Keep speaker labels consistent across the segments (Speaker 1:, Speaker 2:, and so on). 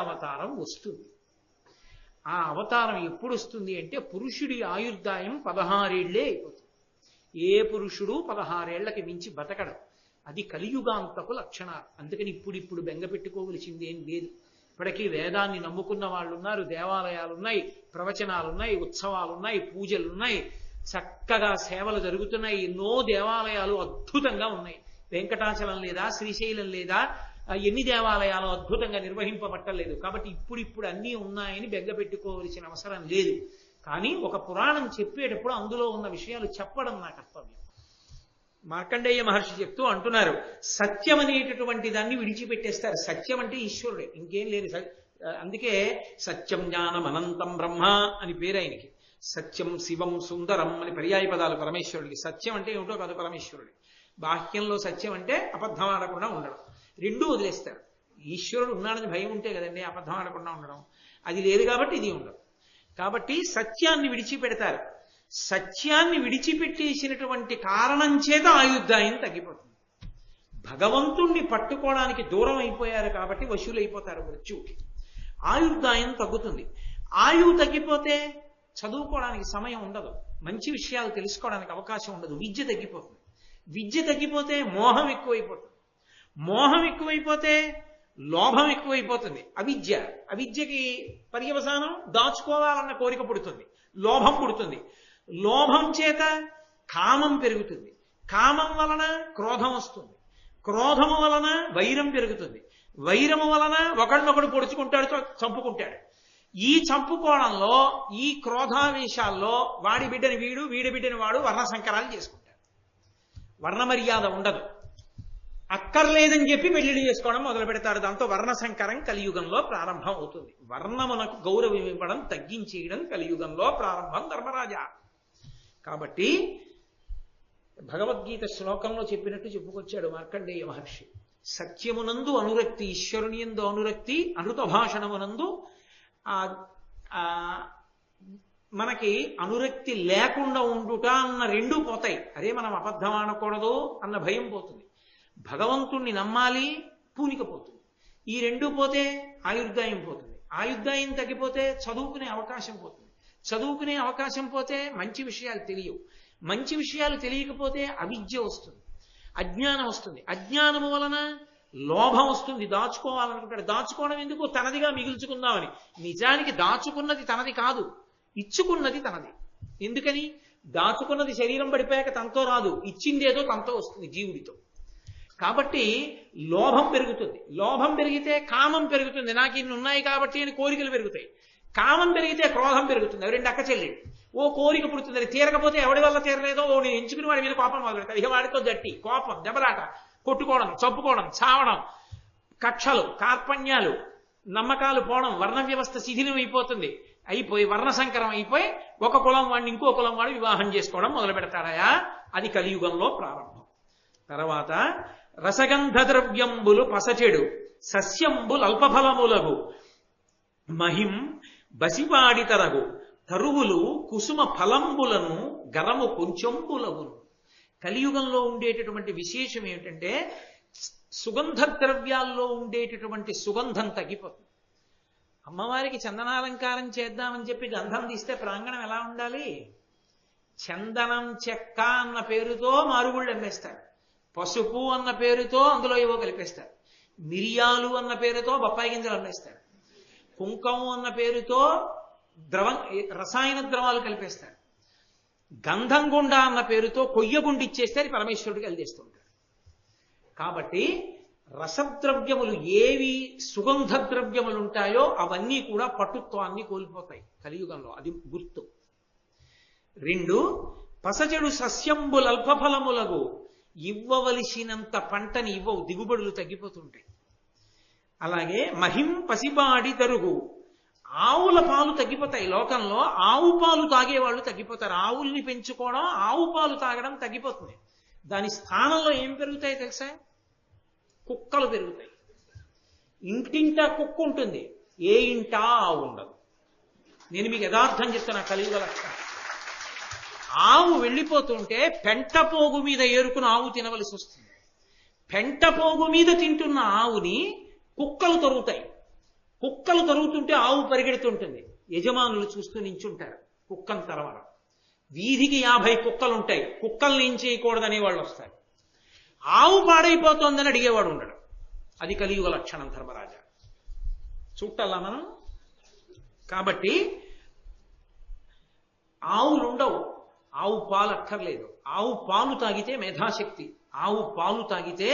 Speaker 1: కళ్యావతారం వస్తుంది. ఆ అవతారం ఎప్పుడు వస్తుంది అంటే పురుషుడి ఆయుర్దాయం 16 ఏళ్లే అయిపోతుంది. ఏ పురుషుడు 16 ఏళ్లకి మించి బతకడం. అది కలియుగాంతకు లక్షణాలు. అందుకని ఇప్పుడు బెంగ పెట్టుకోవలసింది ఏం లేదు. ఇప్పటికీ వేదాన్ని నమ్ముకున్న వాళ్ళు ఉన్నారు, దేవాలయాలున్నాయి, ప్రవచనాలున్నాయి, ఉత్సవాలున్నాయి, పూజలున్నాయి, చక్కగా సేవలు జరుగుతున్నాయి. ఎన్నో దేవాలయాలు అద్భుతంగా ఉన్నాయి. వెంకటాచలం లేదా, శ్రీశైలం లేదా, ఎన్ని దేవాలయాలు అద్భుతంగా నిర్వహింపబట్టలేదు. కాబట్టి ఇప్పుడు అన్నీ ఉన్నాయని బెంగ పెట్టుకోవలసిన అవసరం లేదు. కానీ ఒక పురాణం చెప్పేటప్పుడు అందులో ఉన్న విషయాలు చెప్పడం నా కర్తవ్యం. మార్కండేయ మహర్షి చెప్తూ అంటున్నారు, సత్యం అనేటటువంటి దాన్ని విడిచిపెట్టేస్తారు. సత్యం అంటే ఈశ్వరుడే, ఇంకేం లేదు. అందుకే సత్యం జ్ఞానం అనంతం బ్రహ్మ అని పేరు ఆయనకి. సత్యం శివం సుందరం అని పర్యాయ పదాలు పరమేశ్వరుడికి. సత్యం అంటే ఏమిటో కాదు పరమేశ్వరుడి. బాహ్యంలో సత్యం అంటే అబద్ధం ఆడకుండా ఉండడం. రెండూ వదిలేస్తారు. ఈశ్వరుడు ఉన్నాడని భయం ఉంటే కదండి అబద్ధం ఆడకుండా ఉండడం. అది లేదు కాబట్టి ఇది ఉండదు. కాబట్టి సత్యాన్ని విడిచిపెడతారు. సత్యాన్ని విడిచిపెట్టేసినటువంటి కారణం చేత ఆయుర్దాయం తగ్గిపోతుంది. భగవంతుణ్ణి పట్టుకోవడానికి దూరం అయిపోయారు కాబట్టి వశులైపోతారు మృత్యువుకి. ఆయుర్దాయం తగ్గుతుంది. ఆయువు తగ్గిపోతే చదువుకోవడానికి సమయం ఉండదు, మంచి విషయాలు తెలుసుకోవడానికి అవకాశం ఉండదు, విద్య తగ్గిపోతుంది. విద్య తగ్గిపోతే మోహం ఎక్కువైపోతుంది. మోహం ఎక్కువైపోతే లోభం ఎక్కువైపోతుంది. అవిద్యకి పర్యవసానం దాచుకోవాలన్న కోరిక పుడుతుంది, లోభం పుడుతుంది. లోభం చేత కామం పెరుగుతుంది. కామం వలన క్రోధం వస్తుంది. క్రోధము వలన వైరం పెరుగుతుంది. వైరము వలన ఒకడినొకడు పొడుచుకుంటాడు, చంపుకుంటాడు. ఈ చంపుకోవడంలో, ఈ క్రోధావేశాల్లో వాడి బిడ్డని వీడు, వీడి బిడ్డని వాడు వర్ణ సంకరాలు చేసుకుంటాడు. వర్ణ మర్యాద ఉండదు. అక్కర్లేదని చెప్పి పెళ్లిళ్ళు చేసుకోవడం మొదలు పెడతారు. దాంతో వర్ణ సంకరం కలియుగంలో ప్రారంభం అవుతుంది. వర్ణమునకు గౌరవం ఇవ్వడం తగ్గించేయడం కలియుగంలో ప్రారంభం ధర్మరాజా. కాబట్టి భగవద్గీత శ్లోకంలో చెప్పినట్టు చెప్పుకొచ్చాడు మార్కండేయ మహర్షి. సత్యమునందు అనురక్తి, ఈశ్వరుని యందు అనురక్తి, అనృత భాషణమునందు మనకి అనురక్తి లేకుండా ఉండుట అన్న రెండూ పోతాయి. అదే మనం అబద్ధం ఆడకూడదు అన్న భయం పోతుంది. భగవంతుణ్ణి నమ్మాలి, పూనిక పోతుంది. ఈ రెండూ పోతే ఆయుర్దాయం పోతుంది. ఆయుర్దాయం తగ్గిపోతే చదువుకునే అవకాశం పోతుంది. చదువుకునే అవకాశం పోతే మంచి విషయాలు తెలియవు. మంచి విషయాలు తెలియకపోతే అవిద్య వస్తుంది, అజ్ఞానం వస్తుంది. అజ్ఞానము వలన లోభం వస్తుంది, దాచుకోవాలనుకుంటాడు. దాచుకోవడం ఎందుకు? తనదిగా మిగుల్చుకుందామని. నిజానికి దాచుకున్నది తనది కాదు, ఇచ్చుకున్నది తనది. ఎందుకని? దాచుకున్నది శరీరం పడిపోయాక తనతో రాదు, ఇచ్చిందేదో తనతో వస్తుంది జీవుడితో. కాబట్టి లోభం పెరుగుతుంది. లోభం పెరిగితే కామం పెరుగుతుంది. నాకు ఇన్ని ఉన్నాయి కాబట్టి అని కోరికలు పెరుగుతాయి. కామం పెరిగితే క్రోధం పెరుగుతుంది. అవి రెండు అక్క చెల్లి. ఓ కోరిక పుడుతుంది, అది తీరకపోతే ఎవడి వల్ల తీరలేదో ఓ నేను ఎంచుకుని వాడి మీద కోపం మొదలు పెడతాడు. ఇక వాడితో గట్టి కోపం, దెబ్బలాట, కొట్టుకోవడం, చంపుకోవడం, చావడం, కక్షలు, కార్పణ్యాలు, నమ్మకాలు పోవడం, వర్ణ వ్యవస్థ శిథిలం అయిపోతుంది. అయిపోయి వర్ణ సంకరం అయిపోయి ఒక కులం వాడిని ఇంకో కులం వాడు వివాహం చేసుకోవడం మొదలు పెడతాడయా. అది కలియుగంలో ప్రారంభం. తర్వాత రసగంధ ద్రవ్యంబులు పసచెడు, సస్యంబులు అల్పఫలములగు, మహిం బసిపాడితరగు, తరువులు కుసుమ ఫలంబులను గరము కొంచెంబులగును. కలియుగంలో ఉండేటటువంటి విశేషం ఏమిటంటే సుగంధ ద్రవ్యాల్లో ఉండేటటువంటి సుగంధం తగ్గిపోతుంది. అమ్మవారికి చందనాలంకారం చేద్దామని చెప్పి గంధం తీస్తే ప్రాంగణం ఎలా ఉండాలి? చందనం చెక్క అన్న పేరుతో మారుగుళ్ళు అమ్మేస్తారు. పసుపు అన్న పేరుతో అందులో ఏవో కలిపేస్తారు. మిరియాలు అన్న పేరుతో బొప్పాయి గింజలు అమ్మేస్తారు. కుంకం అన్న పేరుతో రసాయన ద్రవాలు కలిపేస్తారు. గంధం గుండ అన్న పేరుతో కొయ్య గుండి ఇచ్చేస్తే అది పరమేశ్వరుడికి అందిస్తుంటారు. కాబట్టి రసద్రవ్యములు ఏవి సుగంధ ద్రవ్యములు ఉంటాయో అవన్నీ కూడా పటుత్వాన్ని కోల్పోతాయి కలియుగంలో. అది గుర్తు. రెండు, పసచెడు సస్యంబులు అల్పఫలములగు, ఇవ్వవలసినంత పంటని ఇవ్వవు, దిగుబడులు తగ్గిపోతుంటాయి. అలాగే మహిం పసిబాడి తరుగు, ఆవుల పాలు తగ్గిపోతాయి. లోకంలో ఆవు పాలు తాగేవాళ్ళు తగ్గిపోతారు. ఆవుల్ని పెంచుకోవడం, ఆవు పాలు తాగడం తగ్గిపోతుంది. దాని స్థానంలో ఏం పెరుగుతాయి తెలుసా? కుక్కలు పెరుగుతాయి. ఇంటింటా కుక్క ఉంటుంది, ఏ ఇంటా ఆవు ఉండదు. నేను మీకు యథార్థం చెప్తున్నా కలియుగ లక్షణం. ఆవు వెళ్ళిపోతుంటే పెంటపోగు మీద ఏరుకుని ఆవు తినవలసి వస్తుంది. పెంటపోగు మీద తింటున్న ఆవుని కుక్కలు తరుగుతాయి. కుక్కలు తరుగుతుంటే ఆవు పరిగెడుతుంటుంది, యజమానులు చూస్తూ నించుంటారు కుక్కను తరవడం. వీధికి 50 కుక్కలు ఉంటాయి, కుక్కల్ని ఏం చేయకూడదనే వాళ్ళు వస్తారు. ఆవు పాడైపోతోందని అడిగేవాడు ఉండడు. అది కలియుగ లక్షణం ధర్మరాజా. చూడాలా మనం. కాబట్టి ఆవులు ఉండవు, ఆవు పాలు అక్కర్లేదు. ఆవు పాలు తాగితే మేధాశక్తి, ఆవు పాలు తాగితే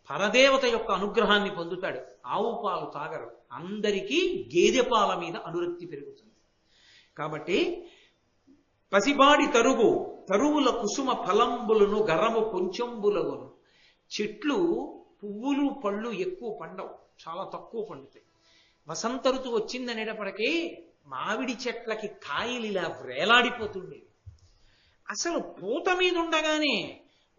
Speaker 1: పరదేవత యొక్క అనుగ్రహాన్ని పొందుతాడు. ఆవు పాలు తాగరు. అందరికీ గేదె పాల మీద అనురక్తి పెరుగుతుంది. కాబట్టి పసిబాడి తరువుల కుసుమ ఫలంబులను గర్రము కొంచెంబులగును. చెట్లు పువ్వులు పళ్ళు ఎక్కువ పండవు, చాలా తక్కువ పండుతాయి. వసంత ఋతువు వచ్చిందనేటప్పటికీ మామిడి చెట్లకి కాయలు ఇలా వేలాడిపోతుండేవి. అసలు పూత మీద ఉండగానే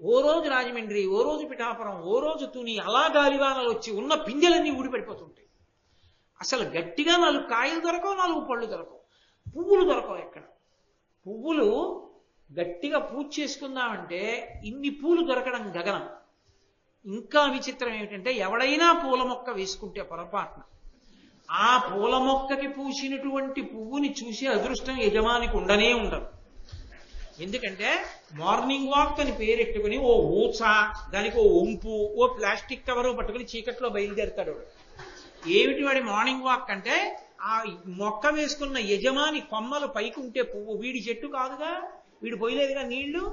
Speaker 1: ఓ రోజు రాజమండ్రి, ఓ రోజు పిఠాపురం, ఓ రోజు తుని, అలా గాలివానలు వచ్చి ఉన్న పిందెలన్నీ ఊడిపడిపోతుంటాయి. అసలు గట్టిగా 4 కాయలు దొరకవు, 4 పళ్ళు దొరకవు, పువ్వులు దొరకవు. ఎక్కడ పువ్వులు గట్టిగా పూజ చేసుకుందామంటే ఇన్ని పూలు దొరకడం గగనం. ఇంకా విచిత్రం ఏమిటంటే ఎవడైనా పూల మొక్క వేసుకుంటే పొరపాటున ఆ పూల మొక్కకి పూసినటువంటి పువ్వుని చూసే అదృష్టం యజమానికి ఉండనే ఉండదు. ఎందుకంటే మార్నింగ్ వాక్ అని పేరెట్టుకుని ఓ ఊచ, దానికి ఓ ఒంపు, ఓ ప్లాస్టిక్ కవరు పట్టుకుని చీకట్లో బయలుదేరుతాడు. ఏమిటి వాడి మార్నింగ్ వాక్ అంటే ఆ మొక్క వేసుకున్న యజమాని కొమ్మలు పైకుంటే పువ్వు, వీడి చెట్టు కాదుగా, వీడు పోయలేదుగా నీళ్లు,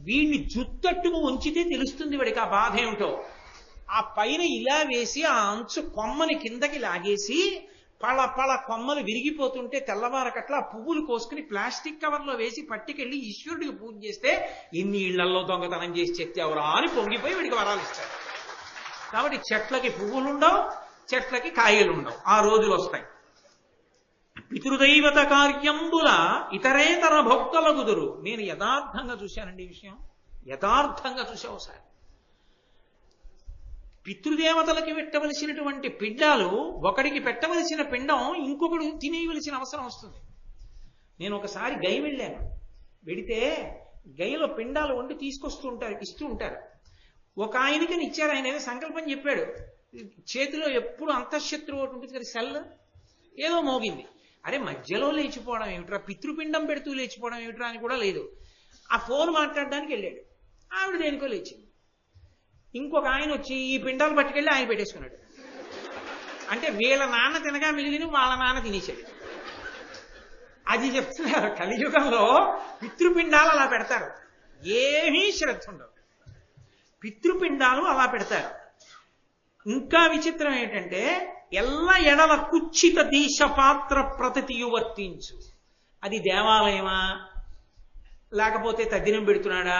Speaker 1: వీడిని జుత్తట్టుకు ఉంచితే తెలుస్తుంది వాడికి ఆ బాధ ఏమిటో. ఆ పైన ఇలా వేసి ఆ అంచు కొమ్మని కిందకి లాగేసి పళ పళ కొమ్మలు విరిగిపోతుంటే తెల్లవారకట్లా ఆ పువ్వులు కోసుకుని ప్లాస్టిక్ కవర్లో వేసి పట్టుకెళ్ళి ఈశ్వరుడికి పూజ చేస్తే ఇన్ని ఇళ్లలో దొంగతనం చేసి చెత్తావురా అని పొంగిపోయి వీడికి వరాలు ఇస్తారు. కాబట్టి చెట్లకి పువ్వులుండవు, చెట్లకి కాయలుండవు, ఆ రోజులు వస్తాయి. పితృదైవత కార్యంబుల ఇతరేతర భక్తుల కుదురు. నేను యథార్థంగా చూశానండి ఈ విషయం, యథార్థంగా చూసావు సార్. పితృదేవతలకి పెట్టవలసినటువంటి పిండాలు ఒకడికి పెట్టవలసిన పిండం ఇంకొకడు తినేయవలసిన అవసరం వస్తుంది. నేను ఒకసారి గై వెళ్ళాను, వెడితే గైలో పిండాలు వండి తీసుకొస్తూ ఉంటారు, ఇస్తూ ఉంటారు. ఒక ఆయనకి ఇచ్చారు, ఆయన ఏదో సంకల్పం చెప్పాడు, చేతిలో ఎప్పుడు అంతఃశత్రువు ఒకటి ఉంటుంది కదా, సెల్ ఏదో మోగింది. అరే మధ్యలో లేచిపోవడం ఏమిట్రా, పితృపిండం పెడుతూ లేచిపోవడం ఏమిట్రా అని కూడా లేదు. ఆ ఫోన్ మాట్లాడడానికి వెళ్ళాడు, ఆవిడ దేనికో లేచింది. ఇంకొక ఆయన వచ్చి ఈ పిండాలు పట్టుకెళ్ళి ఆయన పెట్టేసుకున్నాడు. అంటే వీళ్ళ నాన్న తినగా మిగిలిన వాళ్ళ నాన్న తినేసాడు. అది చెప్తున్నారు, కలియుగంలో పితృపిండాలు అలా పెడతారు, ఏమీ శ్రద్ధ ఉండదు, పితృపిండాలు అలా పెడతారు. ఇంకా విచిత్రం ఏంటంటే ఎల్ల ఎడల కుచ్చిత దీశ పాత్ర ప్రతియు వర్తించు. అది దేవాలయమా లేకపోతే తద్దినం పెడుతున్నాడా,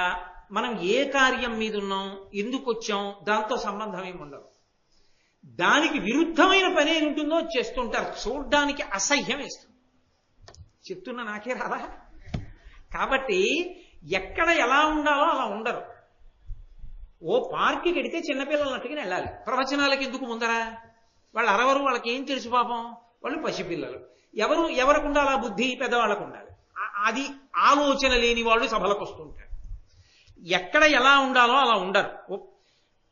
Speaker 1: మనం ఏ కార్యం మీద ఉన్నాం, ఎందుకు వచ్చాం, దాంతో సంబంధం ఏమి ఉండదు. దానికి విరుద్ధమైన పని ఏమి ఉంటుందో చేస్తుంటారు, చూడ్డానికి అసహ్యం వేస్తుంది. చెప్తున్నా నాకే రాదా. కాబట్టి ఎక్కడ ఎలా ఉండాలో అలా ఉండరు. ఓ పార్క్కి వెడితే చిన్నపిల్లలు అట్టుకుని వెళ్ళాలి, ప్రవచనాలకు ఎందుకు ముందరా, వాళ్ళు అరవరు, వాళ్ళకి ఏం తెలుసు పాపం, వాళ్ళు పసిపిల్లలు. ఎవరికి ఉండాలి ఆ బుద్ధి, పెద్దవాళ్ళకు ఉండాలి. అది ఆలోచన లేని వాళ్ళు సభలకు వస్తుంటారు. ఎక్కడ ఎలా ఉండాలో అలా ఉండరు.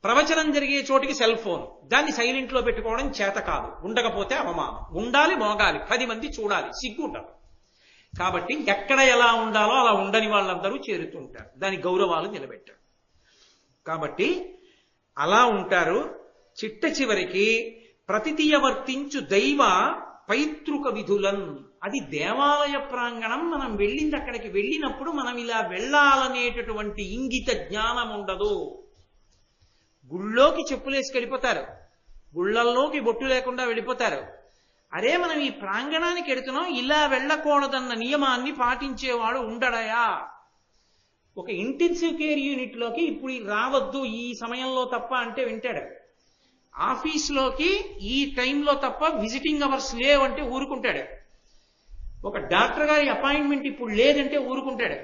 Speaker 1: ప్రవచనం జరిగే చోటికి సెల్ ఫోన్, దాన్ని సైలెంట్లో పెట్టుకోవడం చేత కాదు, ఉండకపోతే అవమానం. ఉండాలి, మోగాలి, 10 మంది చూడాలి, సిగ్గు ఉండదు. కాబట్టి ఎక్కడ ఎలా ఉండాలో అలా ఉండని వాళ్ళందరూ చేరుతుంటారు, దాని గౌరవాలు నిలబెట్టారు. కాబట్టి అలా ఉంటారు. చిట్ట చివరికి ప్రతితీయ వర్తించు దైవ పైతృక విధులన్. అది దేవాలయ ప్రాంగణం, మనం వెళ్ళింది అక్కడికి వెళ్ళినప్పుడు మనం ఇలా వెళ్ళాలనేటటువంటి ఇంగిత జ్ఞానం ఉండదు. గుళ్ళోకి చెప్పులేసి వెళ్ళిపోతారు, గుళ్ళల్లోకి బొట్టు లేకుండా వెళ్ళిపోతారు. అరే మనం ఈ ప్రాంగణానికి వెడుతున్నాం, ఇలా వెళ్ళకూడదన్న నియమాన్ని పాటించేవాడు ఉండడయా. ఒక ఇంటెన్సివ్ కేర్ యూనిట్లోకి ఇప్పుడు రావద్దు ఈ సమయంలో తప్ప అంటే వింటాడు. ఆఫీస్లోకి ఈ టైంలో తప్ప విజిటింగ్ అవర్స్ లేవంటే ఊరుకుంటాడు. ఒక డాక్టర్ గారి అపాయింట్మెంట్ ఇప్పుడు లేదంటే ఊరుకుంటాడు.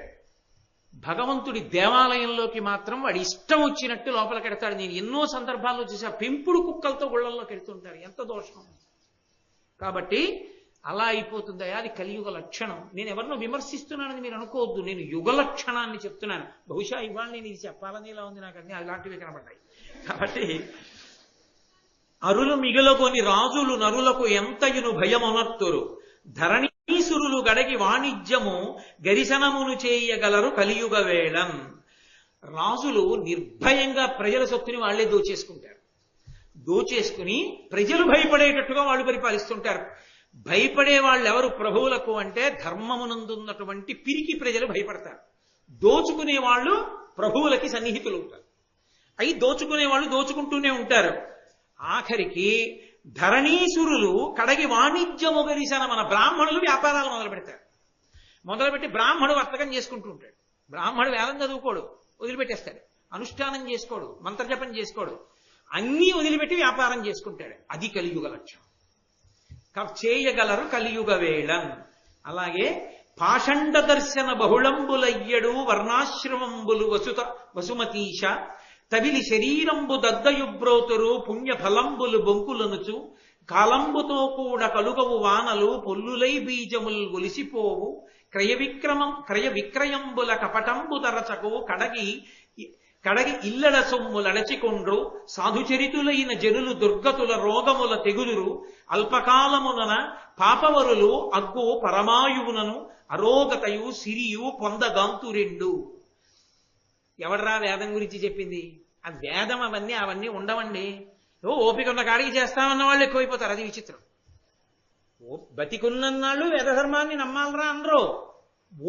Speaker 1: భగవంతుడి దేవాలయంలోకి మాత్రం వాడి ఇష్టం వచ్చినట్టు లోపలికి వెడతాడు. నేను ఎన్నో సందర్భాల్లో చూసా, పెంపుడు కుక్కలతో గుళ్ళల్లోకి వెళ్తుంటారు, ఎంత దోషం. కాబట్టి అలా అయిపోతుందయా, అది కలియుగ లక్షణం. నేను ఎవరినో విమర్శిస్తున్నానని మీరు అనుకోవద్దు, నేను యుగ లక్షణాన్ని చెప్తున్నాను. బహుశా ఇవాళ నేను ఇది చెప్పాలని ఇలా ఉంది, నాకు అన్ని అలాంటివి కనబడ్డాయి. కాబట్టి అరులు మిగులగొని రాజులు నరులకు ఎంతయును భయమునర్తురు ధరణీసురులు గడగి వాణిజ్యము గరిశనమును చేయగలరు కలియుగ వేళం. రాజులు నిర్భయంగా ప్రజల సొత్తుని వాళ్లే దోచేసుకుంటారు. దోచేసుకుని ప్రజలు భయపడేటట్టుగా వాళ్ళు పరిపాలిస్తుంటారు. భయపడే వాళ్ళు ఎవరు ప్రభువులకు అంటే ధర్మమునందున్నటువంటి పిరికి ప్రజలు భయపడతారు. దోచుకునే వాళ్ళు ప్రభువులకి సన్నిహితులు ఉంటారు. అయి దోచుకునే వాళ్ళు దోచుకుంటూనే ఉంటారు. ఆఖరికి ధరణీసురులు కడగి వాణిజ్యము గరిసన మన బ్రాహ్మణులు వ్యాపారాలు మొదలు పెడతారు. మొదలుపెట్టి బ్రాహ్మణుడు వర్తకం చేసుకుంటూ ఉంటాడు. బ్రాహ్మణుడు వేదం చదువుకోడు, వదిలిపెట్టేస్తాడు. అనుష్ఠానం చేసుకోడు, మంత్రజపం చేసుకోడు, అన్నీ వదిలిపెట్టి వ్యాపారం చేసుకుంటాడు. అది కలియుగ లక్ష్యం. చేయగలరు కలియుగ వేళం. అలాగే పాషండ దర్శన బహుళంబులయ్యడు వర్ణాశ్రమంబులు వసుమతీశ తవిలి శరీరంబు దద్దయుబ్రోతురు పుణ్య ఫలంబులు బొంకులనుచు కాలంబుతో కూడా కలుగవు వానలు పొల్లులై బీజములు ఒలిసిపోవు క్రయ విక్రయంబుల కపటంబు తరచకు కడగి ఇల్లడ సొమ్ములడచికొండ్రు సాధుచరితులైన జనులు దుర్గతుల రోగముల తెగుదురు అల్పకాలమునన పాపవరులు అగ్గు పరమాయువునను అరోగతయు సిరియు పొందగాంతురెండు. ఎవడరా వేదం గురించి చెప్పింది? ఆ వేదం అవన్నీ ఉండవండి. ఓపిక ఉన్న కాడికి చేస్తామన్న వాళ్ళు ఎక్కువైపోతారు. అది విచిత్రం. బతికున్నన్నాళ్ళు వేదధర్మాన్ని నమ్మాలరా అందరూ.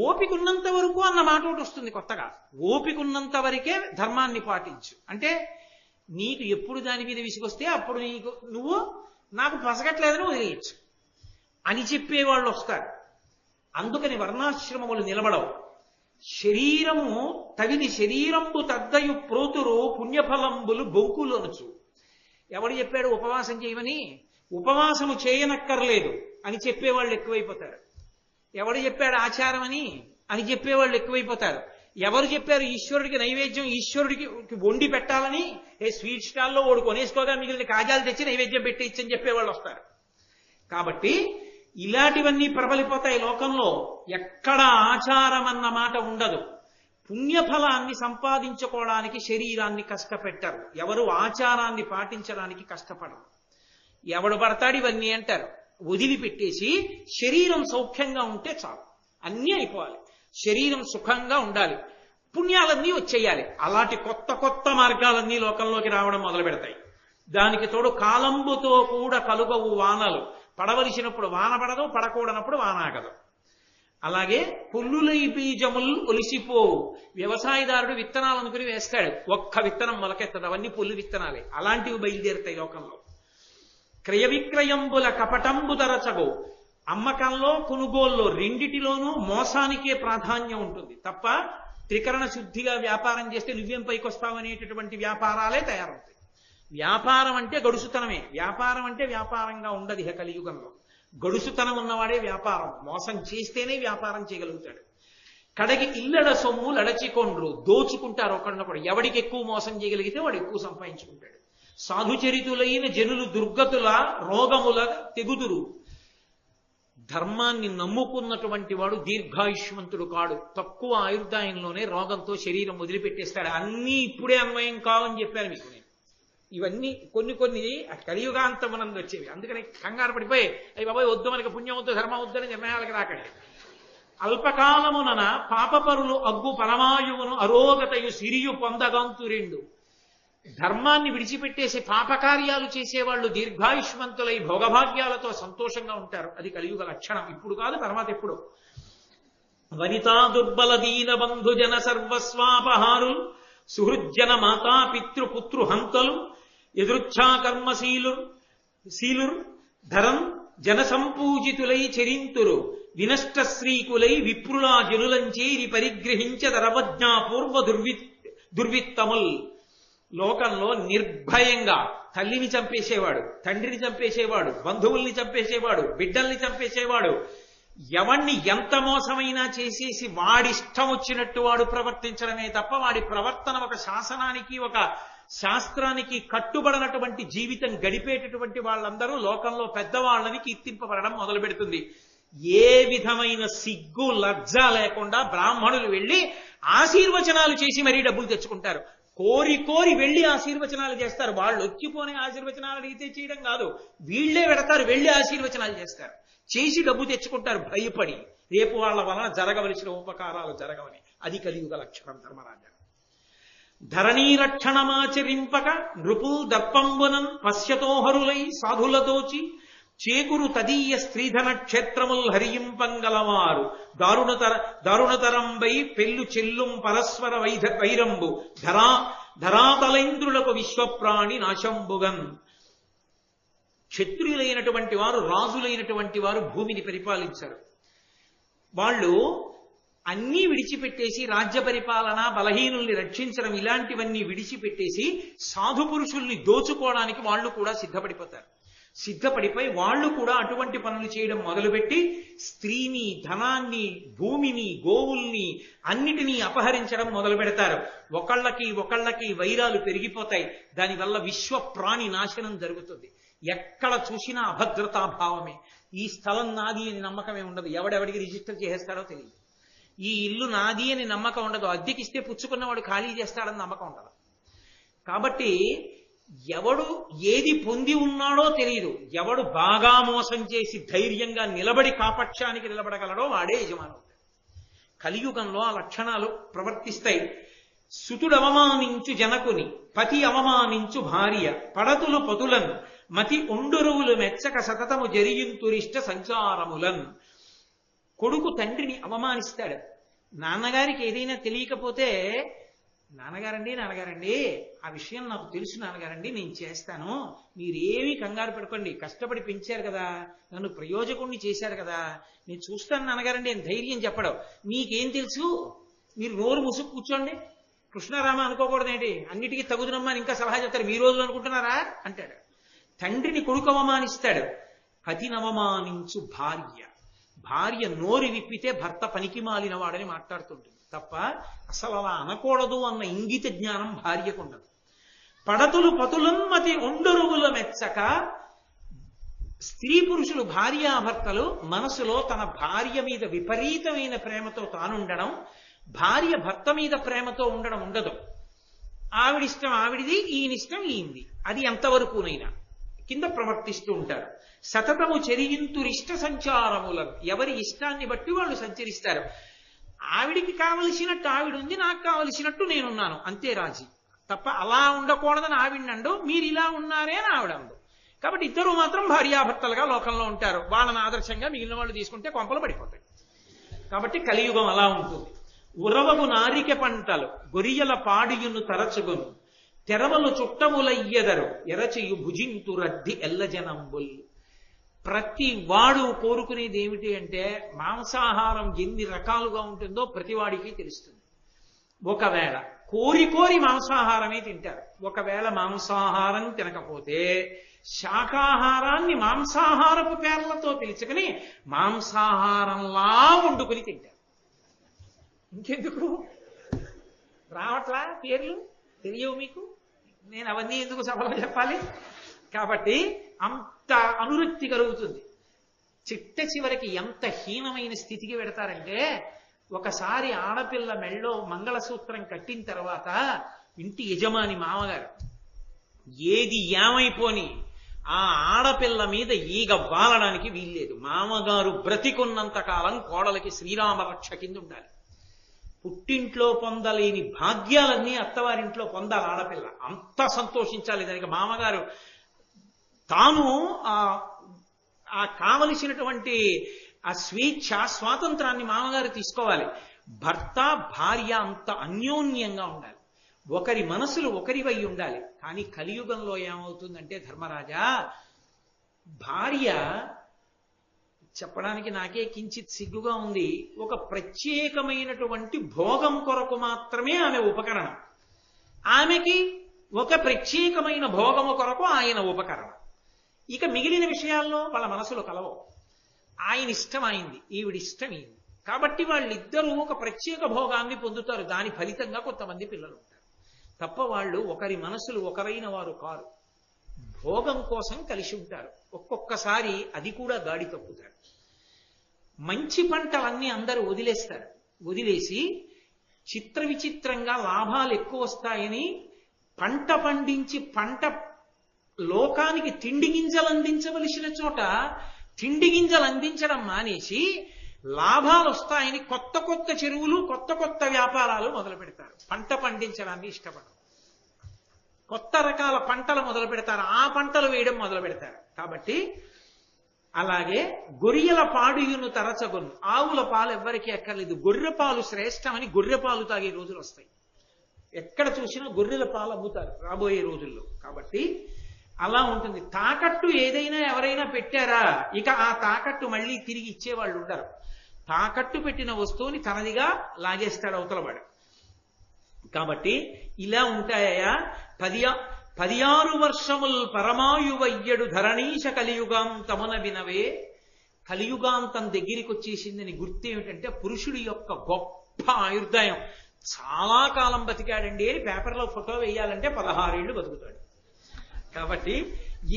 Speaker 1: ఓపికున్నంత వరకు అన్న మాట ఒకటి వస్తుంది కొత్తగా. ఓపికున్నంత వరకే ధర్మాన్ని పాటించు అంటే నీకు ఎప్పుడు దాని మీద విసిగొస్తే అప్పుడు నువ్వు నాకు పసగట్లేదని వదిలేయచ్చు అని చెప్పేవాళ్ళు వస్తారు. అందుకని వర్ణాశ్రమములు నిలబడవు. శరీరము తగిలి శరీరంబు తద్దయు ప్రోతురు పుణ్యఫలంబులు బొంకులనుచు. ఎవడు చెప్పాడు ఉపవాసం చేయమని? ఉపవాసము చేయనక్కర్లేదు అని చెప్పేవాళ్ళు ఎక్కువైపోతారు. ఎవడు చెప్పాడు ఆచారం అని చెప్పేవాళ్ళు ఎక్కువైపోతారు. ఎవరు చెప్పారు ఈశ్వరుడికి నైవేద్యం ఈశ్వరుడికి వండి పెట్టాలని? స్వీట్ స్టాల్లో ఓడి కొనేసుకోగా మిగిలిన కాజాలు తెచ్చి నైవేద్యం పెట్టించని చెప్పేవాళ్ళు వస్తారు. కాబట్టి ఇలాంటివన్నీ ప్రబలిపోతాయి లోకంలో. ఎక్కడ ఆచారం అన్న మాట ఉండదు. పుణ్యఫలాన్ని సంపాదించుకోవడానికి శరీరాన్ని కష్టపెట్టారు. ఎవరు ఆచారాన్ని పాటించడానికి కష్టపడరు. ఎవడు పడతాడు ఇవన్నీ అంటారు. వదిలిపెట్టేసి శరీరం సౌఖ్యంగా ఉంటే చాలు, అన్నీ అయిపోవాలి. శరీరం సుఖంగా ఉండాలి, పుణ్యాలన్నీ వచ్చేయాలి. అలాంటి కొత్త కొత్త మార్గాలన్నీ లోకంలోకి రావడం మొదలు పెడతాయి. దానికి తోడు కాలంబుతో కూడా కలుగవు వానలు. పడవలసినప్పుడు వాన పడదు, పడకూడనప్పుడు వాన ఆగదు. అలాగే పుల్లులై బీజములు ఒలిసిపోవు. వ్యవసాయదారుడు విత్తనాలు అనుకుని వేస్తాడు, ఒక్క విత్తనం మొలకెత్తదు, అవన్నీ పుల్లు విత్తనాలే. అలాంటివి బయలుదేరుతాయి లోకంలో. క్రయ విక్రయంబుల కపటంబు తరచగు. అమ్మకంలో కొనుగోల్లో రెండిటిలోనూ మోసానికే ప్రాధాన్యం ఉంటుంది తప్ప త్రికరణ శుద్ధిగా వ్యాపారం చేస్తే నువ్వేం పైకొస్తావనేటటువంటి వ్యాపారాలే తయారవుతాయి. వ్యాపారం అంటే గడుసుతనమే. వ్యాపారం అంటే వ్యాపారంగా ఉండదు. ఇహ కలియుగంలో గడుసుతనం ఉన్నవాడే వ్యాపారం. మోసం చేస్తేనే వ్యాపారం చేయగలుగుతాడు. కడగి ఇల్లడ సొమ్ము లడచికొండ్రు. దోచుకుంటారు ఒకరినొకడు. ఎవడికి ఎక్కువ మోసం చేయగలిగితే వాడు ఎక్కువ సంపాదించుకుంటాడు. సాధుచరితులైన జనులు దుర్గతుల రోగముల తెగుదురు. ధర్మాన్ని నమ్ముకున్నటువంటి వాడు దీర్ఘాయుష్మంతుడు కాడు. తక్కువ ఆయుర్దాయంలోనే రోగంతో శరీరం వదిలిపెట్టేస్తాడు. అన్నీ ఇప్పుడే అన్వయం కావని చెప్పాను మీకు నేను. ఇవన్నీ కొన్ని కలియుగాంతమనందు వచ్చేవి. అందుకని కంగారు పడిపోయి అయ్యి బాబాయ్ వద్దు, మనకి పుణ్యం వద్దు, ధర్మం వద్దని నిర్ణయాలకు రాకండి. అల్పకాలమునన పాపపరులు అగ్గు పరమాయువును అరోగతయు సిరియు పొందగంతురెండు. ధర్మాన్ని విడిచిపెట్టేసి పాపకార్యాలు చేసేవాళ్ళు దీర్ఘాయుష్మంతులై భోగభాగ్యాలతో సంతోషంగా ఉంటారు. అది కలియుగ లక్షణం. ఇప్పుడు కాదు, తర్వాత ఎప్పుడు. వనితా దుర్బల దీన బంధు జన సర్వస్వాపహారులు సుహృజ్జన మాతా పితృపుత్రు హంతలు ఎదురుచ్ఛా కర్మశీలుర్ ధరం జన సంపూజితులై చరింతురు వినష్ట శ్రీకులై విప్రులా జనులంచేరి పరిగ్రహించదరవజ్ఞా పూర్వ దుర్విత్తముల్. లోకంలో నిర్భయంగా తల్లిని చంపేసేవాడు, తండ్రిని చంపేసేవాడు, బంధువుల్ని చంపేసేవాడు, బిడ్డల్ని చంపేసేవాడు, ఎవణ్ణి ఎంత మోసమైనా చేసేసి వాడిష్టం వచ్చినట్టు వాడు ప్రవర్తించడమే తప్ప వాడి ప్రవర్తన ఒక శాసనానికి ఒక శాస్త్రానికి కట్టుబడినటువంటి జీవితం గడిపేటటువంటి వాళ్ళందరూ లోకంలో పెద్దవాళ్ళని కీర్తింపబడడం మొదలు పెడుతుంది. ఏ విధమైన సిగ్గు లజ్జ లేకుండా బ్రాహ్మణులు వెళ్ళి ఆశీర్వచనాలు చేసి మరీ డబ్బులు తెచ్చుకుంటారు. కోరి కోరి వెళ్ళి ఆశీర్వచనాలు చేస్తారు. వాళ్ళు వచ్చిపోనే ఆశీర్వచనాలు అడిగితే చేయడం కాదు, వీళ్లే పెడతారు, వెళ్ళి ఆశీర్వచనాలు చేస్తారు, చేసి డబ్బు తెచ్చుకుంటారు భయపడి, రేపు వాళ్ళ వలన జరగవలసిన ఉపకారాలు జరగవని. అది కలియుగ లక్షణం ధర్మరాజా. ధరణీ రక్షణమాచరింపక నృపుల్ దర్పంబునన్ పశ్యతోహరులై సాధులదోచి చేకురు తదీయ స్త్రీధన క్షేత్రముల్ హరియింపంగలవారు దారుణతరంబై పెళ్ళు చెల్లుం పరస్పర వైరంబు ధరాతలేంద్రులకు విశ్వప్రాణి నాశంబుగన్. క్షత్రియులైనటువంటి వారు, రాజులైనటువంటి వారు భూమిని పరిపాలించారు. వాళ్ళు అన్నీ విడిచిపెట్టేసి, రాజ్య పరిపాలన, బలహీనుల్ని రక్షించడం ఇలాంటివన్నీ విడిచిపెట్టేసి సాధు పురుషుల్ని దోచుకోవడానికి వాళ్ళు కూడా సిద్ధపడిపోయి వాళ్ళు కూడా అటువంటి పనులు చేయడం మొదలుపెట్టి స్త్రీని, ధనాన్ని, భూమిని, గోవుల్ని అన్నిటినీ అపహరించడం మొదలు పెడతారు. ఒకళ్ళకి వైరాలు పెరిగిపోతాయి. దానివల్ల విశ్వ ప్రాణి నాశనం జరుగుతుంది. ఎక్కడ చూసినా అభద్రతాభావమే. ఈ స్థలం నాది అని నమ్మకమే ఉండదు. ఎవడెవడికి రిజిస్టర్ చేసేస్తాడో తెలియదు. ఈ ఇల్లు నాది అని నమ్మకం ఉండదు. అద్దెకిస్తే పుచ్చుకున్నవాడు ఖాళీ చేస్తాడని నమ్మకం ఉండదు. కాబట్టి ఎవడు ఏది పొంది ఉన్నాడో తెలియదు. ఎవడు బాగా మోసం చేసి ధైర్యంగా నిలబడి కాపక్షానికి నిలబడగలడో వాడే యజమానుడు. కలియుగంలో ఆ లక్షణాలు ప్రవర్తిస్తాయి. సుతుడు అవమానించు జనకుని, పతి అవమానించు భార్య, పడతులు పతులన్ మతి ఒండురువులు మెచ్చక సతతము జరిగింతురిష్ట సంచారములన్. కొడుకు తండ్రిని అవమానిస్తాడు. నాన్నగారికి ఏదైనా తెలియకపోతే, నాన్నగారండి ఆ విషయం నాకు తెలుసు నాన్నగారండి, నేను చేస్తాను, మీరేమీ కంగారు పడుకోండి, కష్టపడి పెంచారు కదా, నన్ను ప్రయోజకుణ్ణి చేశారు కదా, నేను చూస్తాను నాన్నగారండి అని ధైర్యం చెప్పడం. మీకేం తెలుసు, మీరు నోరు ముసుగు కూర్చోండి, కృష్ణారామ అనుకోకూడదేంటి, అన్నిటికీ తగుదునమ్మని ఇంకా సలహా చెప్తారు, మీ రోజులు అనుకుంటున్నారా అంటాడు. తండ్రిని కొడుకు అవమానిస్తాడు. పతినవమానించు భార్య నోరు విప్పితే భర్త పనికి మాలిన వాడని మాట్లాడుతుంటుంది తప్ప అసలు అలా అనకూడదు అన్న ఇంగిత జ్ఞానం భార్యకు ఉండదు. పడతులు పతులన్మతి ఒండరువుల మెచ్చక. స్త్రీ పురుషులు భార్యాభర్తలు మనసులో తన భార్య మీద విపరీతమైన ప్రేమతో తానుండడం, భార్య భర్త మీద ప్రేమతో ఉండడం ఉండదు. ఆవిడిష్టం ఆవిడిది, ఈయనిష్టం ఈయంది, అది ఎంతవరకునైనా కింద ప్రవర్తిస్తూ ఉంటారు. సతతము చెరియింతురిష్ట సంచారములను, ఎవరి ఇష్టాన్ని బట్టి వాళ్ళు సంచరిస్తారు. ఆవిడికి కావలసినట్టు ఆవిడుంది, నాకు కావలసినట్టు నేనున్నాను, అంతే రాజీ. తప్ప అలా ఉండకూడదని ఆవిడండు, మీరు ఇలా ఉన్నారే అని ఆవిడండు. కాబట్టి ఇద్దరు మాత్రం భార్యాభర్తలుగా లోకంలో ఉంటారు. వాళ్ళని ఆదర్శంగా మిగిలిన వాళ్ళు తీసుకుంటే కొంపలు పడిపోతాయి. కాబట్టి కలియుగం అలా ఉంటుంది. ఉరవగు నారిక పంటలు గొరియల పాడియును తరచుగును, తెరవలు చుట్టములయ్యెదరు ఎరచియు భుజింతు రద్ది ఎల్లజనంబుల్. ప్రతి వాడు కోరుకునేది ఏమిటి అంటే, మాంసాహారం ఎన్ని రకాలుగా ఉంటుందో ప్రతివాడికి తెలుస్తుంది. ఒకవేళ కోరి మాంసాహారమే తింటారు. ఒకవేళ మాంసాహారం తినకపోతే శాకాహారాన్ని మాంసాహారపు పేర్లతో పిలుచుకుని మాంసాహారంలా వండుకుని తింటారు. ఇంకెందుకు రావట్లా పేర్లు, తెలియవు మీకు, నేను అవన్నీ ఎందుకు సభలో చెప్పాలి? కాబట్టి అంత అనురక్తి కలుగుతుంది. చివరికి ఎంత హీనమైన స్థితికి పెడతారంటే, ఒకసారి ఆడపిల్ల మెళ్ళో మంగళసూత్రం కట్టిన తర్వాత ఇంటి యజమాని మామగారు ఏది ఏమైపోని ఆ ఆడపిల్ల మీద ఈగ వాలడానికి వీల్లేదు. మామగారు బ్రతికున్నంత కాలం కోడలకి శ్రీరామ రక్ష కింద ఉండాలి. పుట్టింట్లో పొందలేని భాగ్యాలన్నీ అత్తవారింట్లో పొందాలి ఆడపిల్ల. అంత సంతోషించాలి. దానికి మామగారు తాను ఆ కావలసినటువంటి ఆ స్వేచ్ఛ, స్వాతంత్రాన్ని మామగారు తీసుకోవాలి. భర్త భార్య అంత అన్యోన్యంగా ఉండాలి. ఒకరి మనసులు ఒకరివై ఉండాలి. కానీ కలియుగంలో ఏమవుతుందంటే ధర్మరాజా, భార్య చెప్పడానికి నాకే కించిత్ సిగ్గుగా ఉంది, ఒక ప్రత్యేకమైనటువంటి భోగం కొరకు మాత్రమే ఆమె ఉపకరణం. ఆమెకి ఒక ప్రత్యేకమైన భోగము కొరకు ఆయన ఉపకరణం. ఇక మిగిలిన విషయాల్లో వాళ్ళ మనసులో కలవవు. ఆయన ఇష్టం అయింది, ఈవిడిష్టం అయింది. కాబట్టి వాళ్ళిద్దరూ ఒక ప్రత్యేక భోగాన్ని పొందుతారు. దాని ఫలితంగా కొంతమంది పిల్లలు ఉంటారు తప్ప వాళ్ళు ఒకరి మనసులు ఒకరైన వారు కారు. భోగం కోసం కలిసి ఉంటారు. ఒక్కొక్కసారి అది కూడా గాడి తప్పుతారు. మంచి పంటలన్నీ అందరూ వదిలేస్తారు. వదిలేసి చిత్ర విచిత్రంగా లాభాలు ఎక్కువ వస్తాయని పంట పండించి పంట లోకానికి తిండి గింజలు అందించవలసిన చోట తిండి గింజలు అందించడం మానేసి లాభాలు వస్తాయని కొత్త కొత్త చెరువులు కొత్త కొత్త వ్యాపారాలు మొదలు పెడతారు. పంట పండించడాన్ని ఇష్టపడరు. కొత్త రకాల పంటలు మొదలు పెడతారు, ఆ పంటలు వేయడం మొదలు పెడతారు. కాబట్టి అలాగే గొర్రెల పాడుయును తరచగొను, ఆవుల పాలు ఎవ్వరికీ అక్కర్లేదు, గొర్రె పాలు శ్రేష్టమని గొర్రె పాలు తాగే రోజులు వస్తాయి. ఎక్కడ చూసినా గొర్రెల పాలు అమ్ముతారు రాబోయే రోజుల్లో. కాబట్టి అలా ఉంటుంది. తాకట్టు ఏదైనా ఎవరైనా పెట్టారా, ఇక ఆ తాకట్టు మళ్ళీ తిరిగి ఇచ్చేవాళ్ళు ఉండరు. తాకట్టు పెట్టిన వస్తువుని తనదిగా లాగేస్తాడు అవతలవాడు. కాబట్టి ఇలా ఉంటాయా 16 వర్షముల్ పరమాయువయ్యడు ధరణీశ కలియుగాంతమున వినవే. కలియుగాంతం దగ్గరికి వచ్చేసిందని గుర్తు ఏమిటంటే పురుషుడి యొక్క గొప్ప ఆయుర్దాయం. చాలా కాలం బతికాడండి అని పేపర్లో ఫోటో వేయాలంటే 16 ఏళ్ళు బతుకుతాడు. కాబట్టి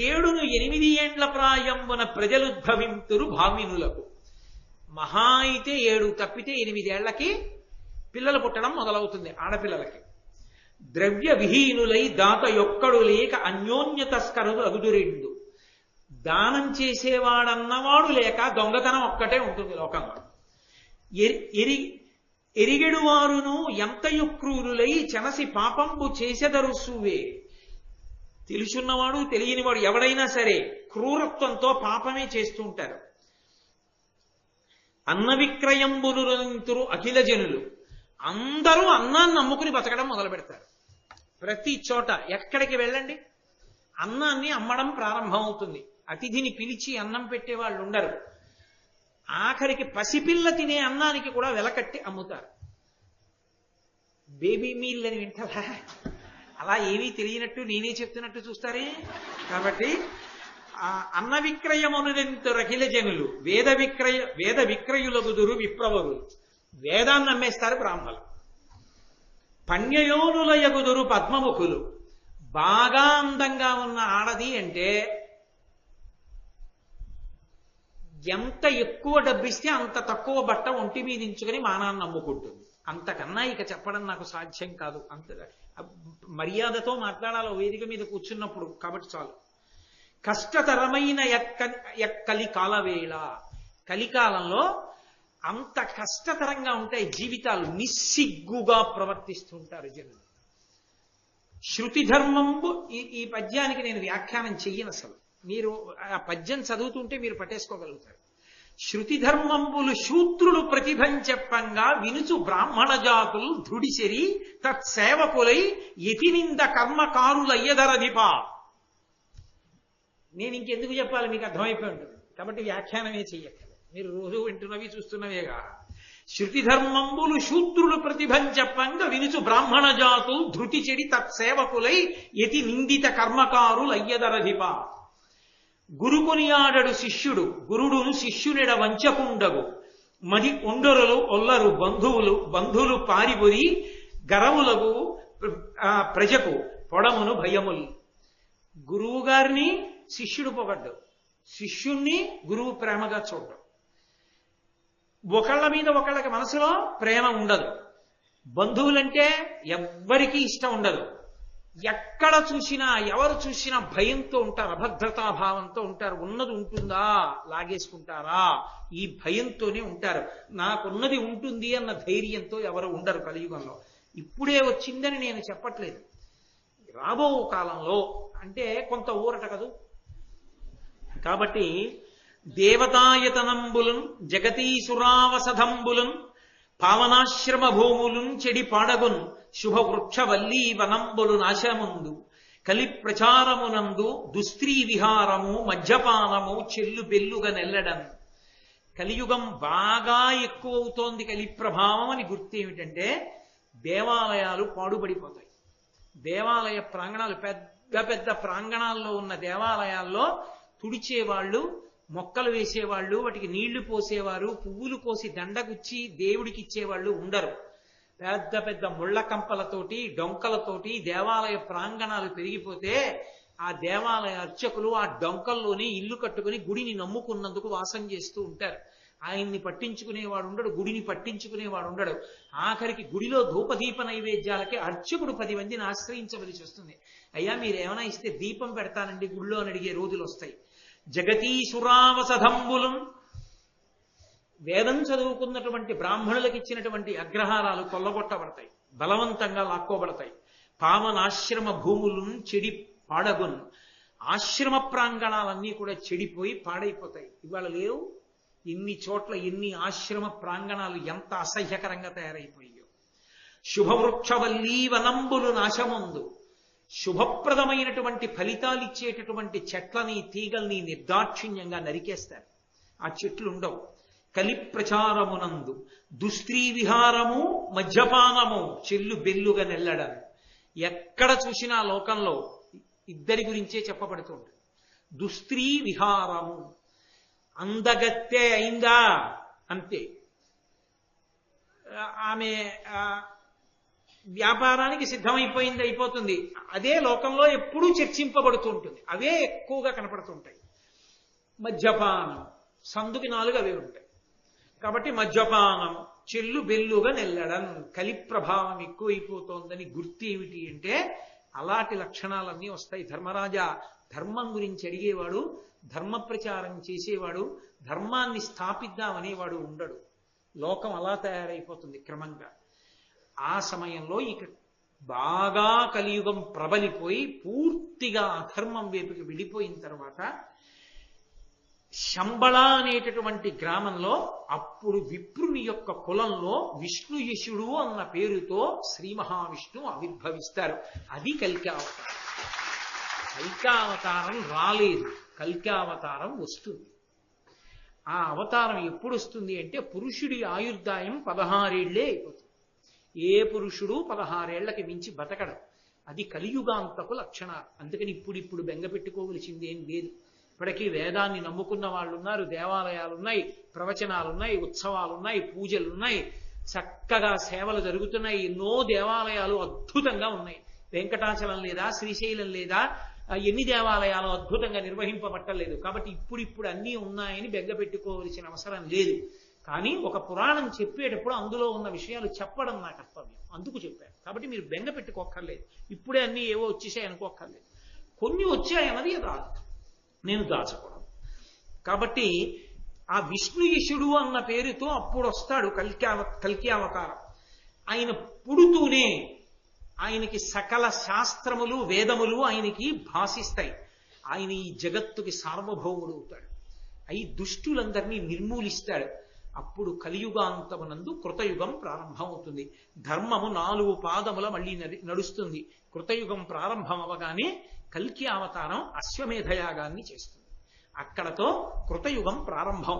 Speaker 1: 7-8 ఏండ్ల ప్రాయంబున ప్రజలుద్భవింతురు భావినులకు. మహా అయితే 7 తప్పితే 8 ఏళ్లకి పిల్లలు పుట్టడం మొదలవుతుంది ఆడపిల్లలకి. ద్రవ్య విహీనులై దాత యొక్కడు లేక అన్యోన్య తస్కరులు అగుదురెండు. దానం చేసేవాడన్నవాడు లేక దొంగతనం ఒక్కటే ఉంటుంది లోకంలో. ఎరిగెడు వారును ఎంతయు క్రూరులై చెనసి పాపంబు చేసెదరు సూవే. తెలుసున్నవాడు తెలియనివాడు ఎవడైనా సరే క్రూరత్వంతో పాపమే చేస్తూ ఉంటారు. అన్న విక్రయంబులు అఖిల జనులు అందరూ అన్నాన్ని నమ్ముకుని బతకడం మొదలు పెడతారు. ప్రతి చోట ఎక్కడికి వెళ్ళండి అన్నాన్ని అమ్మడం ప్రారంభమవుతుంది. అతిథిని పిలిచి అన్నం పెట్టే వాళ్ళు ఉండరు. ఆఖరికి పసిపిల్ల తినే అన్నానికి కూడా వెలకట్టి అమ్ముతారు. బేబీ మీల్ అని వింటారా? అలా ఏమీ తెలియనట్టు నేనే చెప్తున్నట్టు చూస్తారే. కాబట్టి అన్న విక్రయమునంతు రకిల జనులు వేద విక్రయులగుదురు విప్రవరులు. వేదాన్ని నమ్మేస్తారు బ్రాహ్మలు. పణ్యయోనులయగుదురు పద్మముఖులు. బాగా అందంగా ఉన్న ఆడది అంటే ఎంత ఎక్కువ డబ్బిస్తే అంత తక్కువ బట్ట ఒంటి మీద ఇంచుకొని మానాన్ని నమ్ముకుంటుంది. అంతకన్నా ఇక చెప్పడం నాకు సాధ్యం కాదు. అంత మర్యాదతో మాట్లాడాలి వేదిక మీద కూర్చున్నప్పుడు. కాబట్టి చాలు. కష్టతరమైన ఎక్కలి కాలవేళ. కలికాలంలో అంత కష్టతరంగా ఉంటాయి జీవితాలు. నిస్సిగ్గుగా ప్రవర్తిస్తుంటారు జనులు. శృతి ధర్మంబు ఈ పద్యానికి నేను వ్యాఖ్యానం చెయ్యను అసలు. మీరు ఆ పద్యం చదువుతుంటే మీరు పట్టేసుకోగలుగుతారు. శృతి ధర్మంబులు శూద్రులు ప్రతిభం చెప్పంగా వినుచు బ్రాహ్మణ జాతులు ధృడిసెరి తత్సేవకులై యతినింద కర్మకారులయ్యదరధిప. నేను ఇంకెందుకు చెప్పాలి, మీకు అర్థమైపోయి ఉంటుంది. కాబట్టి వ్యాఖ్యానమే చెయ్యక్కర్లేదు. మీరు రోజు వింటున్నవి చూస్తున్నవేగా. శృతి ధర్మంబులు శూద్రులు ప్రతిభం చెప్పంగా వినుచు బ్రాహ్మణ జాతులు ధృతి చెడి తత్సేవకులై యతి నిందిత కర్మకారులయ్యదరధిప. గురుకొనియాడడు శిష్యుడు గురుడును శిష్యునిడ వంచకుండగు. మది ఒండరులు ఒల్లరు బంధువులు పారిబొరి గరవులకు ప్రజకు పొడమును భయములు. గురువు గారిని శిష్యుడు పొగడ్డు, శిష్యుణ్ణి గురువు ప్రేమగా చూడడం. ఒకళ్ళ మీద ఒకళ్ళకి మనసులో ప్రేమ ఉండదు. బంధువులంటే ఎవ్వరికీ ఇష్టం ఉండదు. ఎక్కడ చూసినా ఎవరు చూసినా భయంతో ఉంటారు, అభద్రతాభావంతో ఉంటారు. ఉన్నది ఉంటుందా లాగేసుకుంటారా ఈ భయంతోనే ఉంటారు. నాకున్నది ఉంటుంది అన్న ధైర్యంతో ఎవరు ఉండరు కలియుగంలో. ఇప్పుడే వచ్చిందని నేను చెప్పట్లేదు, రాబో కాలంలో అంటే కొంత ఊరట కదూ. కాబట్టి దేవతాయతనంబులను జగతీసురావసధంబులను పావనాశ్రమ భూములను చెడి పాడగున్ శుభవృక్షవల్లీ వనంబులు నాశముందు కలి ప్రచారమునందు దుస్త్రీ విహారము మద్యపానము చెల్లు బెల్లుగా నెల్లడం. కలియుగం బాగా ఎక్కువ అవుతోంది కలి ప్రభావం అని గుర్తు ఏమిటంటే దేవాలయాలు పాడుబడిపోతాయి. దేవాలయ ప్రాంగణాలు పెద్ద పెద్ద ప్రాంగణాల్లో ఉన్న దేవాలయాల్లో తుడిచేవాళ్ళు, మొక్కలు వేసేవాళ్ళు, వాటికి నీళ్లు పోసేవారు, పువ్వులు కోసి దండగుచ్చి దేవుడికి ఇచ్చేవాళ్ళు ఉండరు. పెద్ద పెద్ద ముళ్ళ కంపలతోటి డొంకలతోటి దేవాలయ ప్రాంగణాలు పెరిగిపోతే ఆ దేవాలయ అర్చకులు ఆ డొంకల్లోనే ఇల్లు కట్టుకుని గుడిని నమ్ముకున్నందుకు వాసం చేస్తూ ఉంటారు. ఆయన్ని పట్టించుకునేవాడు ఉండడు, గుడిని పట్టించుకునేవాడు ఉండడు. ఆఖరికి గుడిలో ధూపదీప నైవేద్యాలకి అర్చకుడు 10 మందిని ఆశ్రయించవలసి వస్తుంది. అయ్యా మీరేమైనా ఇస్తే దీపం పెడతానండి గుళ్ళో అని అడిగే రోజులు వస్తాయి. జగతీసురావసధంబులం, వేదం చదువుకున్నటువంటి బ్రాహ్మణులకు ఇచ్చినటువంటి అగ్రహారాలు కొల్లగొట్టబడతాయి, బలవంతంగా లాక్కోబడతాయి. పావనాశ్రమ భూములను చెడి పాడగున్, ఆశ్రమ ప్రాంగణాలన్నీ కూడా చెడిపోయి పాడైపోతాయి. ఇవాళ లేవు. ఇన్ని చోట్ల ఎన్ని ఆశ్రమ ప్రాంగణాలు ఎంత అసహ్యకరంగా తయారైపోయాయో. శుభవృక్షవల్లీ వనంబులు నాశమందు, శుభప్రదమైనటువంటి ఫలితాలిచ్చేటటువంటి చెట్లని తీగల్ని నిర్దాక్షిణ్యంగా నరికేస్తారు. ఆ చెట్లు ఉండవు. కలి ప్రచారమునందు దుస్త్రీ విహారము మద్యపానము చెల్లు బెల్లుగా నెల్లడం. ఎక్కడ చూసినా లోకంలో ఇద్దరి గురించే చెప్పబడుతుంది. దుస్త్రీ విహారము, అందగత్తె అయిందా అంతే, ఆమె వ్యాపారానికి సిద్ధమైపోయింది అయిపోతుంది. అదే లోకంలో ఎప్పుడూ చర్చింపబడుతూ ఉంటుంది. అవే ఎక్కువగా కనపడుతుంటాయి. మద్యపానం, సందుకి 4 అవే ఉంటాయి. కాబట్టి మద్యపానం, చెల్లు బెల్లుగా నెల్లడం, కలి ప్రభావం ఎక్కువైపోతోందని గుర్తు ఏమిటి అంటే అలాంటి లక్షణాలన్నీ వస్తాయి. ధర్మరాజా ధర్మం గురించి అడిగేవాడు, ధర్మ ప్రచారం చేసేవాడు, ధర్మాన్ని స్థాపిద్దామనేవాడు ఉండడు. లోకం అలా తయారైపోతుంది క్రమంగా. ఆ సమయంలో ఇక బాగా కలియుగం ప్రబలిపోయి పూర్తిగా అధర్మం వైపుకి వెళ్ళిపోయిన తర్వాత శంబళ అనేటటువంటి గ్రామంలో అప్పుడు విప్రుని యొక్క కులంలో విష్ణుయశుడు అన్న పేరుతో శ్రీ మహావిష్ణువు ఆవిర్భవిస్తారు. అది కల్కావతారం. కల్కావతారం రాలేదు, కల్కావతారం వస్తుంది. ఆ అవతారం ఎప్పుడు వస్తుంది అంటే పురుషుడి ఆయుర్దాయం 16 ఏళ్లే అయిపోతుంది. ఏ పురుషుడు 16 ఏళ్లకి మించి బతకడం. అది కలియుగాంతపు లక్షణాలు. అందుకని ఇప్పుడు బెంగ పెట్టుకోవలసింది ఏం లేదు. ఇప్పటికీ వేదాన్ని నమ్ముకున్న వాళ్ళు ఉన్నారు, దేవాలయాలున్నాయి, ప్రవచనాలున్నాయి, ఉత్సవాలున్నాయి, పూజలున్నాయి, చక్కగా సేవలు జరుగుతున్నాయి. ఎన్నో దేవాలయాలు అద్భుతంగా ఉన్నాయి. వెంకటాచలం లేదా, శ్రీశైలం లేదా, ఎన్ని దేవాలయాలు అద్భుతంగా నిర్వహింపబట్టలేదు. కాబట్టి ఇప్పుడు అన్నీ ఉన్నాయని బెంగ పెట్టుకోవలసిన అవసరం లేదు. కానీ ఒక పురాణం చెప్పేటప్పుడు అందులో ఉన్న విషయాలు చెప్పడం నా కర్తవ్యం, అందుకు చెప్పాను. కాబట్టి మీరు బెంగ పెట్టుకోక్కర్లేదు. ఇప్పుడే అన్నీ ఏవో వచ్చేసాయి అనుకోక్కర్లేదు. కొన్ని వచ్చాయన్నది రాదు, నేను దాచకూడదు. కాబట్టి ఆ విష్ణుయశుడు అన్న పేరుతో అప్పుడు వస్తాడు కల్కి అవతారం. ఆయన పుడుతూనే ఆయనకి సకల శాస్త్రములు వేదములు ఆయనకి భాషిస్తాయి. ఆయన ఈ జగత్తుకి సార్వభౌముడు అవుతాడు. అయి దుష్టులందరినీ నిర్మూలిస్తాడు. అప్పుడు కలియుగాంతమునందు కృతయుగం ప్రారంభమవుతుంది. ధర్మము 4 పాదముల మళ్ళీ నడుస్తుంది. కృతయుగం ప్రారంభం అవగానే కల్కి అవతారం అశ్వమేధయాగాన్ని చేస్తుంది. అక్కడతో కృతయుగం ప్రారంభం.